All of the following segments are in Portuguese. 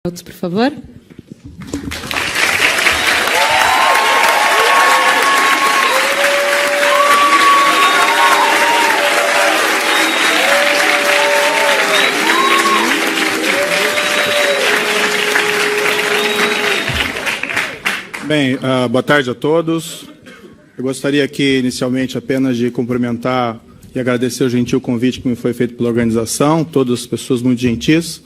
Por favor. Bem, boa tarde a todos. Eu gostaria aqui, inicialmente, apenas de cumprimentar e agradecer o gentil convite que me foi feito pela organização, todas as pessoas muito gentis,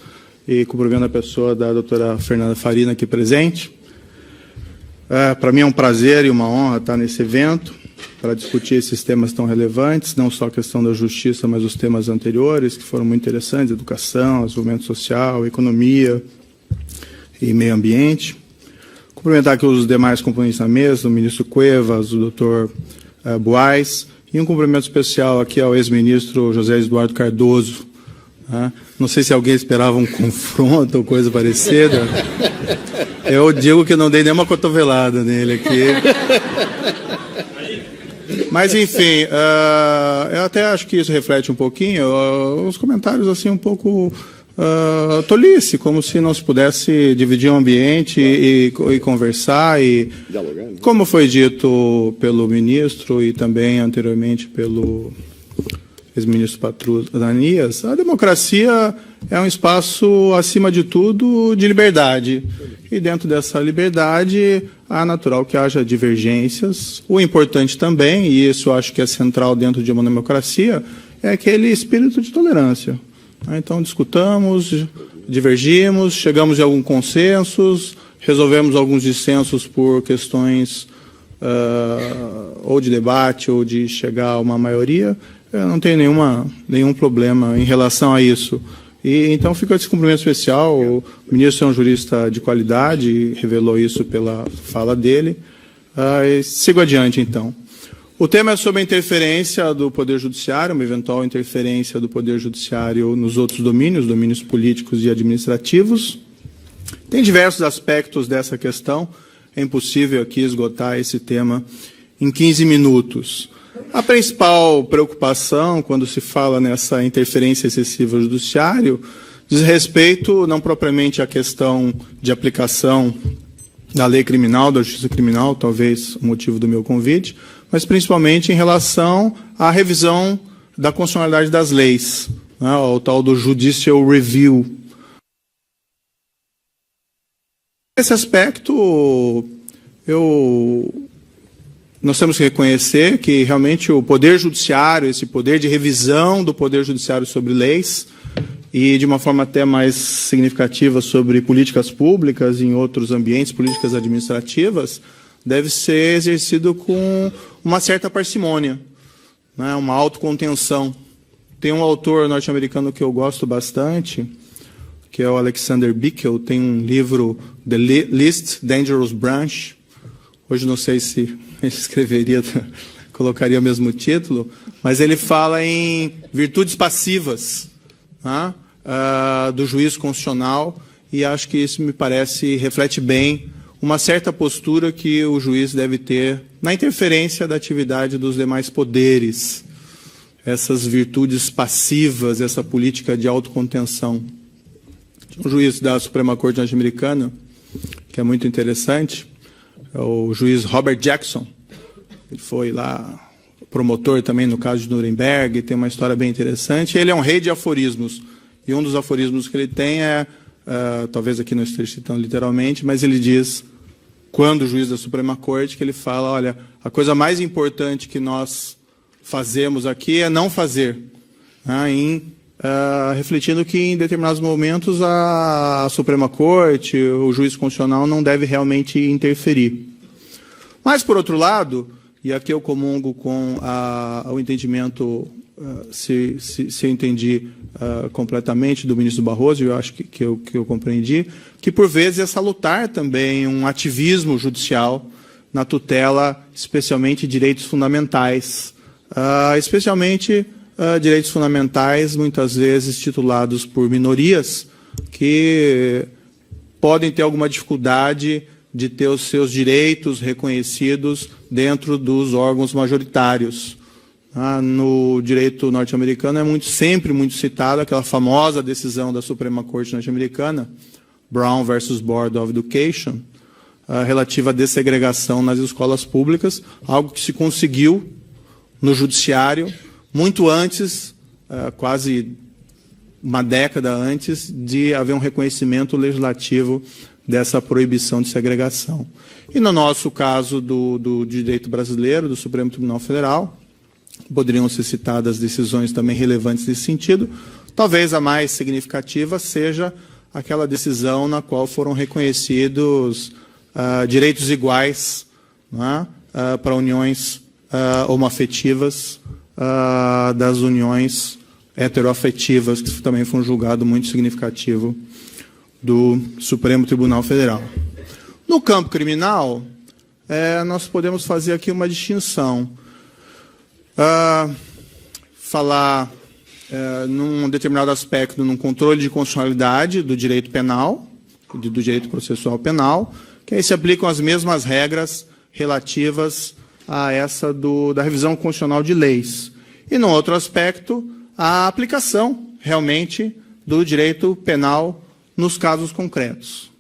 e cumprimento a pessoa da doutora Fernanda Farina aqui presente. Para mim é um prazer e uma honra estar nesse evento para discutir esses temas tão relevantes, não só a questão da justiça, mas os temas anteriores, que foram muito interessantes, educação, desenvolvimento social, economia e meio ambiente. Cumprimentar aqui os demais componentes da mesa, o ministro Cuevas, o doutor Buais, e um cumprimento especial aqui ao ex-ministro José Eduardo Cardoso. Não sei se alguém esperava um confronto ou coisa parecida. Eu digo que não dei nenhuma cotovelada nele aqui. Mas, enfim, eu até acho que isso reflete um pouquinho os comentários assim um pouco tolice, como se não se pudesse dividir o ambiente e conversar. E, como foi dito pelo ministro e também anteriormente pelo ex-ministro Patrus Ananias, a democracia é um espaço, acima de tudo, de liberdade. E dentro dessa liberdade, é natural que haja divergências. O importante também, e isso eu acho que é central dentro de uma democracia, é aquele espírito de tolerância. Então, discutamos, divergimos, chegamos a alguns consensos, resolvemos alguns dissensos por questões ou de debate ou de chegar a uma maioria. Eu não tenho nenhum problema em relação a isso. E, então, fica esse cumprimento especial. O ministro é um jurista de qualidade e revelou isso pela fala dele. Sigo adiante, então. O tema é sobre a interferência do Poder Judiciário, uma eventual interferência do Poder Judiciário nos outros domínios políticos e administrativos. Tem diversos aspectos dessa questão. É impossível aqui esgotar esse tema em 15 minutos. A principal preocupação, quando se fala nessa interferência excessiva do judiciário, diz respeito não propriamente à questão de aplicação da lei criminal, da justiça criminal, talvez o motivo do meu convite, mas principalmente em relação à revisão da constitucionalidade das leis, né, o tal do Judicial Review. Nesse aspecto, nós temos que reconhecer que realmente o Poder Judiciário, esse poder de revisão do Poder Judiciário sobre leis, e de uma forma até mais significativa sobre políticas públicas em outros ambientes, políticas administrativas, deve ser exercido com uma certa parcimônia, né, uma autocontenção. Tem um autor norte-americano que eu gosto bastante, que é o Alexander Bickel, tem um livro, The Least Dangerous Branch. Hoje não sei se ele escreveria, colocaria o mesmo título, mas ele fala em virtudes passivas, né, do juízo constitucional, e acho que isso me parece, reflete bem uma certa postura que o juiz deve ter na interferência da atividade dos demais poderes, essas virtudes passivas, essa política de autocontenção. Um juiz da Suprema Corte norte-americana, que é muito interessante, é o juiz Robert Jackson. Ele foi lá promotor também no caso de Nuremberg, tem uma história bem interessante. Ele é um rei de aforismos, e um dos aforismos que ele tem é, talvez aqui não esteja citando literalmente, mas ele diz, quando o juiz da Suprema Corte, que ele fala, olha, a coisa mais importante que nós fazemos aqui é não fazer, né, refletindo que em determinados momentos a Suprema Corte, o juiz constitucional não deve realmente interferir. Mas, por outro lado, e aqui eu comungo com o entendimento, se eu entendi completamente do ministro Barroso, eu acho que eu compreendi, que por vezes é salutar também um ativismo judicial na tutela, especialmente de direitos fundamentais, direitos fundamentais muitas vezes titulados por minorias que podem ter alguma dificuldade de ter os seus direitos reconhecidos dentro dos órgãos majoritários. No direito norte-americano é sempre muito citada aquela famosa decisão da Suprema Corte norte-americana, Brown versus Board of Education, relativa à dessegregação nas escolas públicas, algo que se conseguiu no judiciário muito antes, quase uma década antes, de haver um reconhecimento legislativo dessa proibição de segregação. E no nosso caso do direito brasileiro, do Supremo Tribunal Federal, poderiam ser citadas decisões também relevantes nesse sentido. Talvez a mais significativa seja aquela decisão na qual foram reconhecidos direitos iguais, né, para uniões homoafetivas das uniões heteroafetivas, que também foi um julgado muito significativo do Supremo Tribunal Federal. No campo criminal, nós podemos fazer aqui uma distinção. Falar num determinado aspecto, num controle de constitucionalidade do direito penal, do direito processual penal, que aí se aplicam as mesmas regras relativas a essa da revisão constitucional de leis. E, no outro aspecto, a aplicação, realmente, do direito penal nos casos concretos.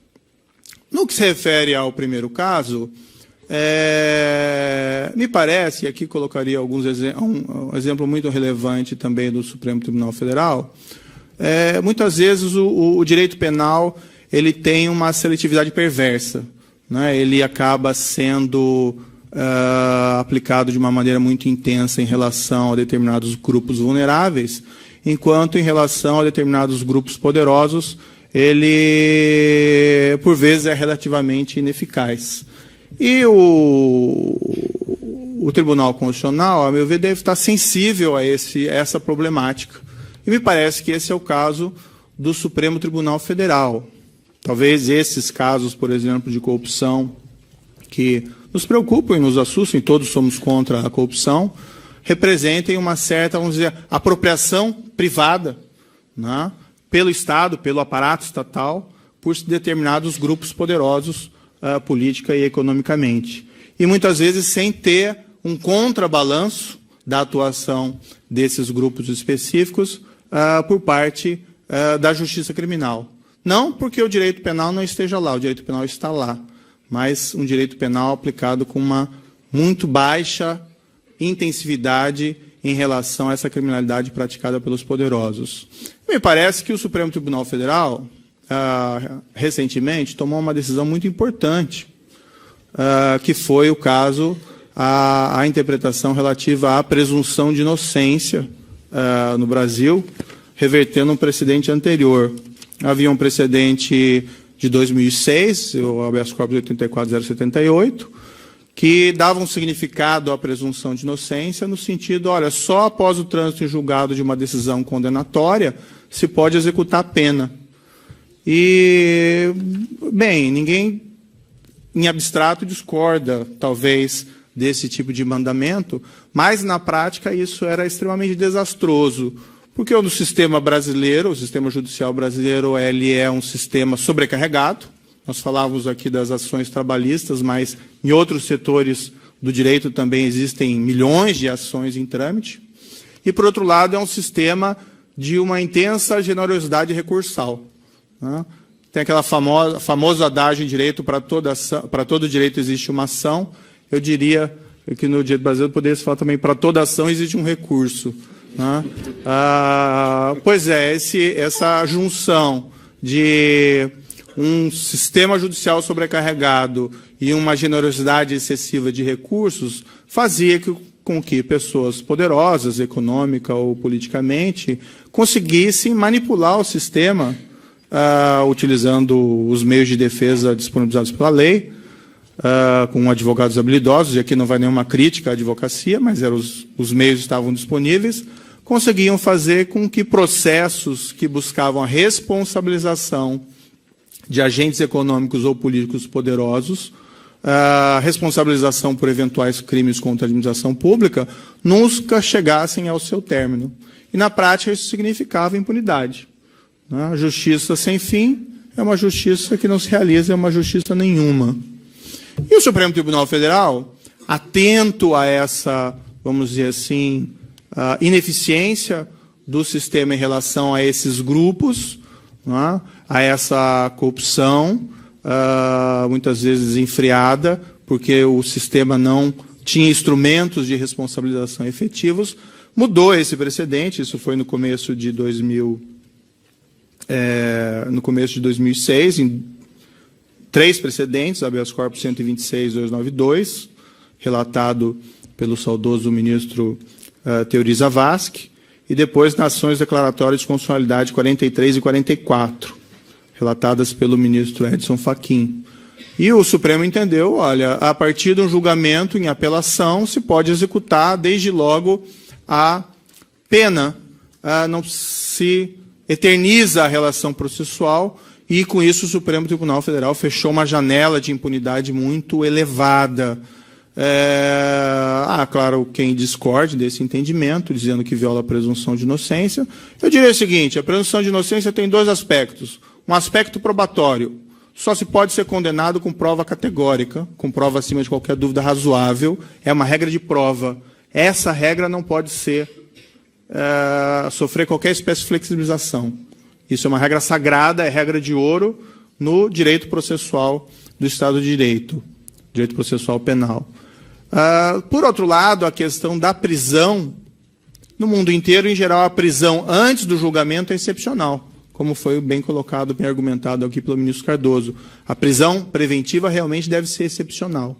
No que se refere ao primeiro caso, me parece, e aqui colocaria um exemplo muito relevante também do Supremo Tribunal Federal, muitas vezes o direito penal ele tem uma seletividade perversa, né? Ele acaba sendo aplicado de uma maneira muito intensa em relação a determinados grupos vulneráveis, enquanto em relação a determinados grupos poderosos, ele, por vezes, é relativamente ineficaz. E o Tribunal Constitucional, a meu ver, deve estar sensível a essa problemática. E me parece que esse é o caso do Supremo Tribunal Federal. Talvez esses casos, por exemplo, de corrupção, que nos preocupam e nos assustam, e todos somos contra a corrupção, representem uma certa, vamos dizer, apropriação privada, né, pelo Estado, pelo aparato estatal, por determinados grupos poderosos, política e economicamente. E muitas vezes sem ter um contrabalanço da atuação desses grupos específicos por parte da justiça criminal. Não porque o direito penal não esteja lá, o direito penal está lá, mas um direito penal aplicado com uma muito baixa intensividade em relação a essa criminalidade praticada pelos poderosos. Me parece que o Supremo Tribunal Federal, recentemente, tomou uma decisão muito importante, que foi o caso, a interpretação relativa à presunção de inocência no Brasil, revertendo um precedente anterior. Havia um precedente de 2006, o habeas corpus 84.078, que dava um significado à presunção de inocência no sentido, olha, só após o trânsito em julgado de uma decisão condenatória se pode executar a pena. E, bem, ninguém em abstrato discorda, talvez, desse tipo de mandamento, mas, na prática, isso era extremamente desastroso, porque no sistema brasileiro, o sistema judicial brasileiro, ele é um sistema sobrecarregado. Nós falávamos aqui das ações trabalhistas, mas em outros setores do direito também existem milhões de ações em trâmite. E, por outro lado, é um sistema de uma intensa generosidade recursal, né? Tem aquela famoso adágio em direito, para todo direito existe uma ação. Eu diria que no direito brasileiro poderia se falar também, para toda ação existe um recurso, né? Pois é, essa junção de um sistema judicial sobrecarregado e uma generosidade excessiva de recursos fazia com que pessoas poderosas, econômica ou politicamente, conseguissem manipular o sistema utilizando os meios de defesa disponibilizados pela lei, com advogados habilidosos, e aqui não vai nenhuma crítica à advocacia, mas os meios estavam disponíveis, conseguiam fazer com que processos que buscavam a responsabilização de agentes econômicos ou políticos poderosos, responsabilização por eventuais crimes contra a administração pública, nunca chegassem ao seu término. E, na prática, isso significava impunidade. A justiça sem fim é uma justiça que não se realiza, é uma justiça nenhuma. E o Supremo Tribunal Federal, atento a essa, vamos dizer assim, ineficiência do sistema em relação a esses grupos, a essa corrupção, muitas vezes desenfreada, porque o sistema não tinha instrumentos de responsabilização efetivos. Mudou esse precedente, isso foi no começo de 2006, em 3 precedentes, habeas corpus 126.292, relatado pelo saudoso ministro Teori Zavascki, e depois nas ações declaratórias de constitucionalidade 43 e 44, relatadas pelo ministro Edson Fachin. E o Supremo entendeu, olha, a partir de um julgamento em apelação se pode executar desde logo a pena, não se eterniza a relação processual, e com isso o Supremo Tribunal Federal fechou uma janela de impunidade muito elevada. Claro, quem discorde desse entendimento, dizendo que viola a presunção de inocência, eu diria o seguinte: a presunção de inocência tem 2 aspectos. Um aspecto probatório. Só se pode ser condenado com prova categórica, com prova acima de qualquer dúvida razoável. É uma regra de prova. Essa regra não pode sofrer qualquer espécie de flexibilização. Isso é uma regra sagrada, é regra de ouro no direito processual do Estado de Direito, direito processual penal. Por outro lado, a questão da prisão, no mundo inteiro, em geral, a prisão antes do julgamento é excepcional, como foi bem colocado, bem argumentado aqui pelo ministro Cardoso. A prisão preventiva realmente deve ser excepcional.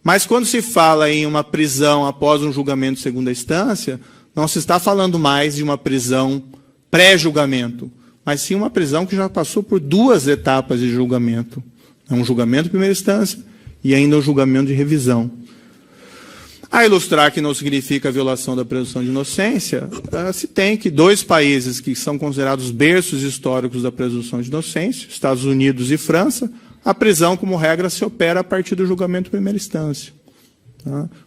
Mas quando se fala em uma prisão após um julgamento de segunda instância, não se está falando mais de uma prisão pré-julgamento, mas sim uma prisão que já passou por 2 etapas de julgamento. É um julgamento de primeira instância e ainda um julgamento de revisão. A ilustrar que não significa violação da presunção de inocência, se tem que 2 países que são considerados berços históricos da presunção de inocência, Estados Unidos e França, a prisão, como regra, se opera a partir do julgamento de primeira instância.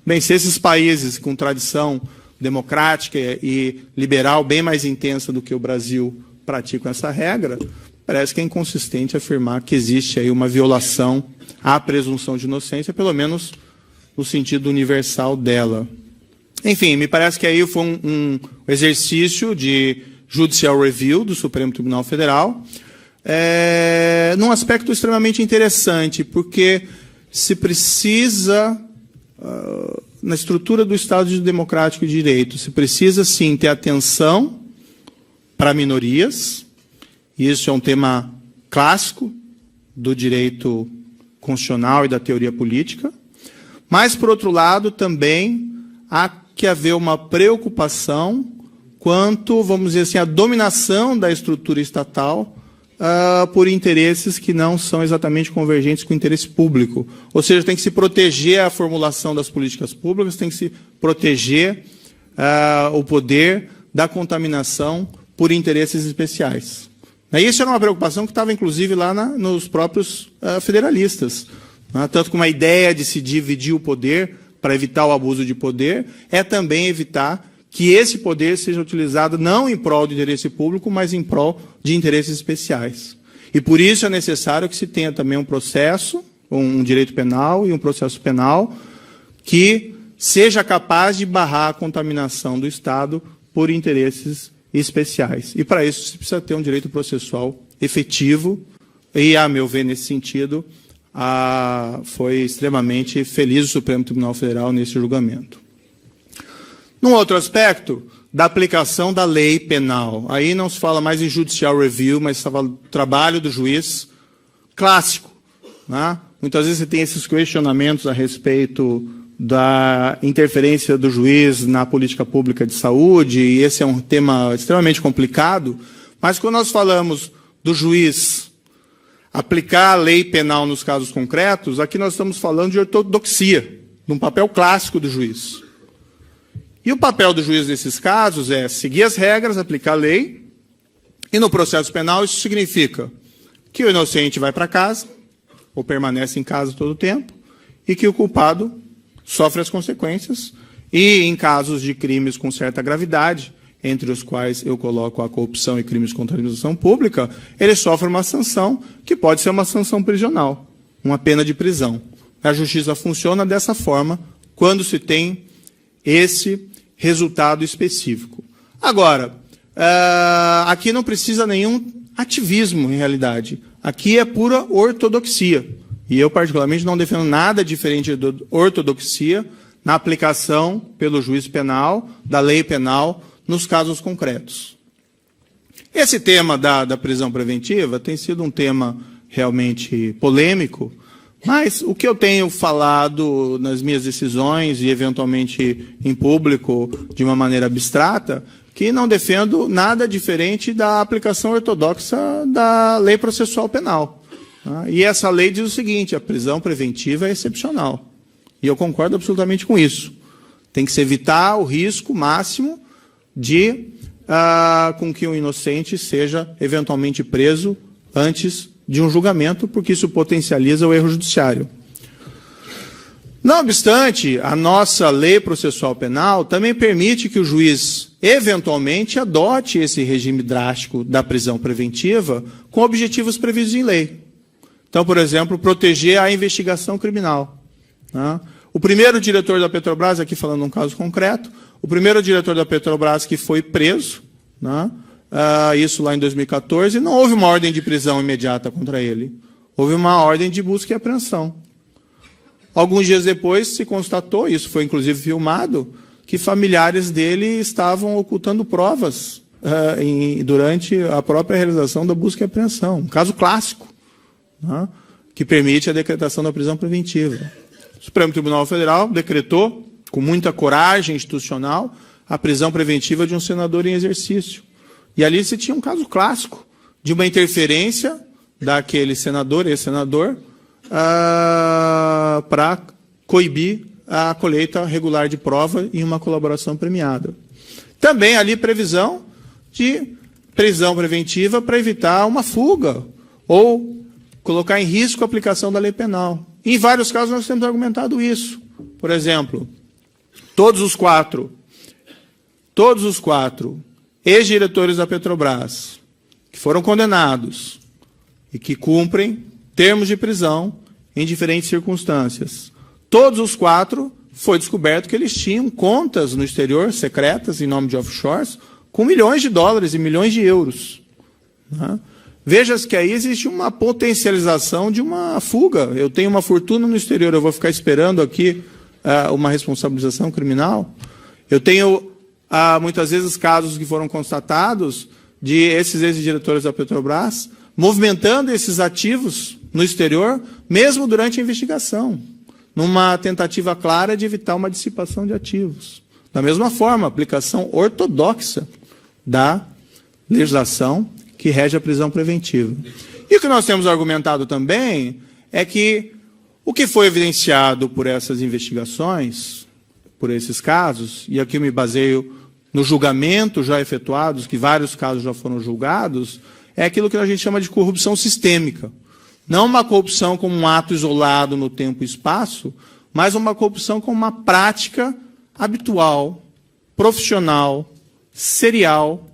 Bem, se esses países com tradição democrática e liberal bem mais intensa do que o Brasil praticam essa regra, parece que é inconsistente afirmar que existe aí uma violação à presunção de inocência, pelo menos no sentido universal dela. Enfim, me parece que aí foi um exercício de judicial review do Supremo Tribunal Federal, num aspecto extremamente interessante, porque se precisa, na estrutura do Estado Democrático de Direito, se precisa, sim, ter atenção para minorias. Isso é um tema clássico do direito constitucional e da teoria política. Mas, por outro lado, também há que haver uma preocupação quanto, vamos dizer assim, à dominação da estrutura estatal por interesses que não são exatamente convergentes com o interesse público. Ou seja, tem que se proteger a formulação das políticas públicas, tem que se proteger o poder da contaminação por interesses especiais. Isso era uma preocupação que estava, inclusive, lá nos próprios federalistas. Tanto que uma ideia de se dividir o poder para evitar o abuso de poder é também evitar que esse poder seja utilizado não em prol do interesse público, mas em prol de interesses especiais. E por isso é necessário que se tenha também um processo, um direito penal e um processo penal que seja capaz de barrar a contaminação do Estado por interesses especiais. E para isso se precisa ter um direito processual efetivo e, a meu ver, nesse sentido, foi extremamente feliz o Supremo Tribunal Federal nesse julgamento. Num outro aspecto, da aplicação da lei penal. Aí não se fala mais em judicial review, mas se fala do trabalho do juiz clássico. Muitas vezes você tem esses questionamentos a respeito da interferência do juiz na política pública de saúde, e esse é um tema extremamente complicado, mas quando nós falamos do juiz aplicar a lei penal nos casos concretos, aqui nós estamos falando de ortodoxia, de um papel clássico do juiz. E o papel do juiz nesses casos é seguir as regras, aplicar a lei, e no processo penal isso significa que o inocente vai para casa, ou permanece em casa todo o tempo, e que o culpado sofre as consequências, e em casos de crimes com certa gravidade, entre os quais eu coloco a corrupção e crimes contra a administração pública, ele sofre uma sanção, que pode ser uma sanção prisional, uma pena de prisão. A justiça funciona dessa forma, quando se tem esse resultado específico. Agora, aqui não precisa nenhum ativismo, em realidade. Aqui é pura ortodoxia. E eu, particularmente, não defendo nada diferente da ortodoxia na aplicação pelo juiz penal, da lei penal, nos casos concretos. Esse tema da prisão preventiva tem sido um tema realmente polêmico, mas o que eu tenho falado nas minhas decisões e, eventualmente, em público, de uma maneira abstrata, que não defendo nada diferente da aplicação ortodoxa da lei processual penal. E essa lei diz o seguinte: a prisão preventiva é excepcional. E eu concordo absolutamente com isso. Tem que se evitar o risco máximo de com que um inocente seja eventualmente preso antes de um julgamento, porque isso potencializa o erro judiciário. Não obstante, a nossa lei processual penal também permite que o juiz, eventualmente, adote esse regime drástico da prisão preventiva com objetivos previstos em lei. Então, por exemplo, proteger a investigação criminal. O primeiro diretor da Petrobras, aqui falando um caso concreto, o primeiro diretor da Petrobras que foi preso, isso lá em 2014, não houve uma ordem de prisão imediata contra ele. Houve uma ordem de busca e apreensão. Alguns dias depois se constatou, isso foi inclusive filmado, que familiares dele estavam ocultando provas durante a própria realização da busca e apreensão. Um caso clássico, que permite a decretação da prisão preventiva. O Supremo Tribunal Federal decretou, com muita coragem institucional, a prisão preventiva de um senador em exercício. E ali se tinha um caso clássico de uma interferência daquele senador, ex-senador, para coibir a colheita regular de prova em uma colaboração premiada. Também ali previsão de prisão preventiva para evitar uma fuga ou colocar em risco a aplicação da lei penal. Em vários casos nós temos argumentado isso. Por exemplo, todos os quatro ex-diretores da Petrobras que foram condenados e que cumprem termos de prisão em diferentes circunstâncias. Todos os quatro foi descoberto que eles tinham contas no exterior, secretas, em nome de offshores, com milhões de dólares e milhões de euros. Veja que aí existe uma potencialização de uma fuga. Eu tenho uma fortuna no exterior, eu vou ficar esperando aqui uma responsabilização criminal. Eu tenho, muitas vezes, casos que foram constatados de esses ex-diretores da Petrobras movimentando esses ativos no exterior, mesmo durante a investigação, numa tentativa clara de evitar uma dissipação de ativos. Da mesma forma, a aplicação ortodoxa da legislação que rege a prisão preventiva. E o que nós temos argumentado também é que o que foi evidenciado por essas investigações, por esses casos, e aqui eu me baseio no julgamento já efetuados, que vários casos já foram julgados, é aquilo que a gente chama de corrupção sistêmica. Não uma corrupção como um ato isolado no tempo e espaço, mas uma corrupção como uma prática habitual, profissional, serial,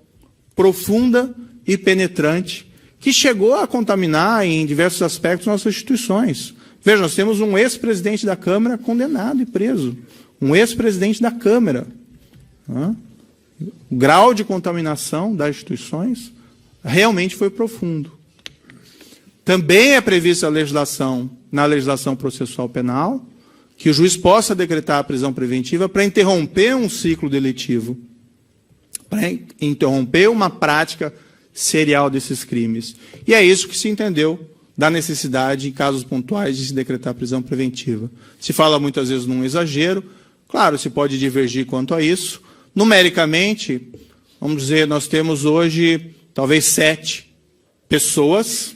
profunda e penetrante, que chegou a contaminar em diversos aspectos nossas instituições. Veja, nós temos um ex-presidente da Câmara condenado e preso. Um ex-presidente da Câmara. O grau de contaminação das instituições realmente foi profundo. Também é prevista a legislação, na legislação processual penal, que o juiz possa decretar a prisão preventiva para interromper um ciclo deletivo, para interromper uma prática serial desses crimes. E é isso que se entendeu da necessidade, em casos pontuais, de se decretar a prisão preventiva. Se fala muitas vezes num exagero, claro, se pode divergir quanto a isso. Numericamente, vamos dizer, nós temos hoje talvez 7 pessoas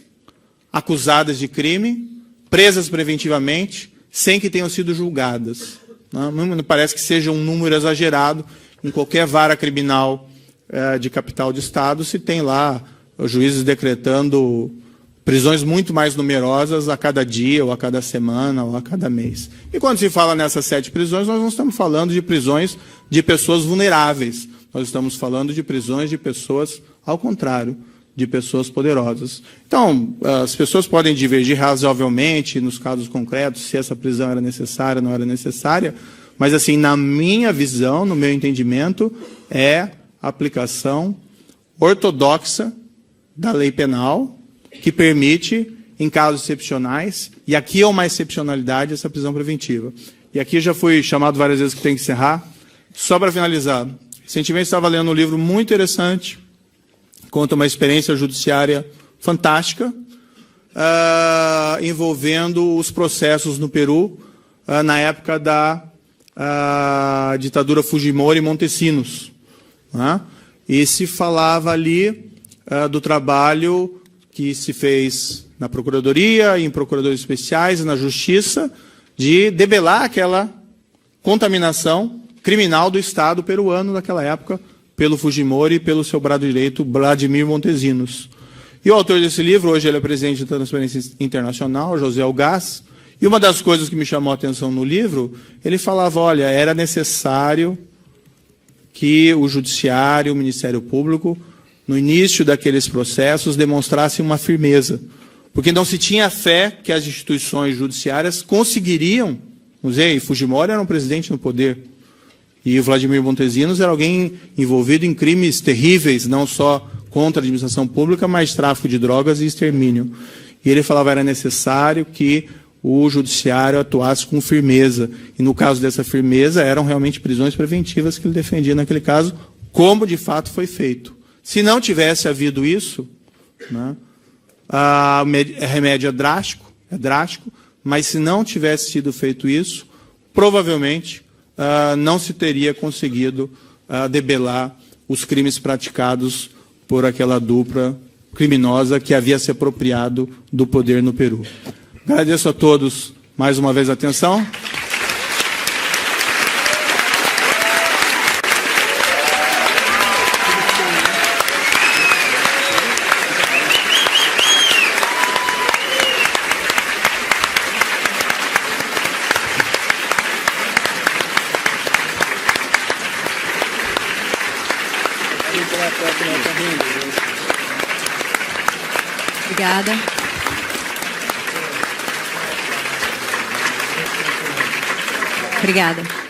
acusadas de crime, presas preventivamente, sem que tenham sido julgadas. Não parece que seja um número exagerado. Em qualquer vara criminal de capital de Estado, se tem lá os juízes decretando prisões muito mais numerosas a cada dia, ou a cada semana, ou a cada mês. E quando se fala nessas 7 prisões, nós não estamos falando de prisões de pessoas vulneráveis. Nós estamos falando de prisões de pessoas, ao contrário, de pessoas poderosas. Então, as pessoas podem divergir razoavelmente nos casos concretos, se essa prisão era necessária ou não era necessária, mas, assim, na minha visão, no meu entendimento, é a aplicação ortodoxa da lei penal que permite, em casos excepcionais, e aqui é uma excepcionalidade, essa prisão preventiva. E aqui já fui chamado várias vezes que tem que encerrar. Só para finalizar, recentemente estava lendo um livro muito interessante, conta uma experiência judiciária fantástica, envolvendo os processos no Peru, na época da ditadura Fujimori e Montesinos. Né? E se falava ali do trabalho que se fez na Procuradoria, em procuradores especiais e na Justiça, de debelar aquela contaminação criminal do Estado peruano naquela época, pelo Fujimori e pelo seu brado direito, Vladimir Montesinos. E o autor desse livro, hoje ele é presidente da Transparência Internacional, José Algás, e uma das coisas que me chamou a atenção no livro, ele falava, olha, era necessário que o Judiciário, o Ministério Público, no início daqueles processos, demonstrassem uma firmeza, porque não se tinha fé que as instituições judiciárias conseguiriam, vamos dizer, Fujimori era um presidente no poder, e o Vladimir Montesinos era alguém envolvido em crimes terríveis, não só contra a administração pública, mas tráfico de drogas e extermínio. E ele falava que era necessário que o judiciário atuasse com firmeza. E no caso dessa firmeza, eram realmente prisões preventivas que ele defendia naquele caso, como de fato foi feito. Se não tivesse havido isso, né, o remédio é drástico, mas se não tivesse sido feito isso, provavelmente não se teria conseguido debelar os crimes praticados por aquela dupla criminosa que havia se apropriado do poder no Peru. Agradeço a todos mais uma vez a atenção. Obrigada. Obrigada.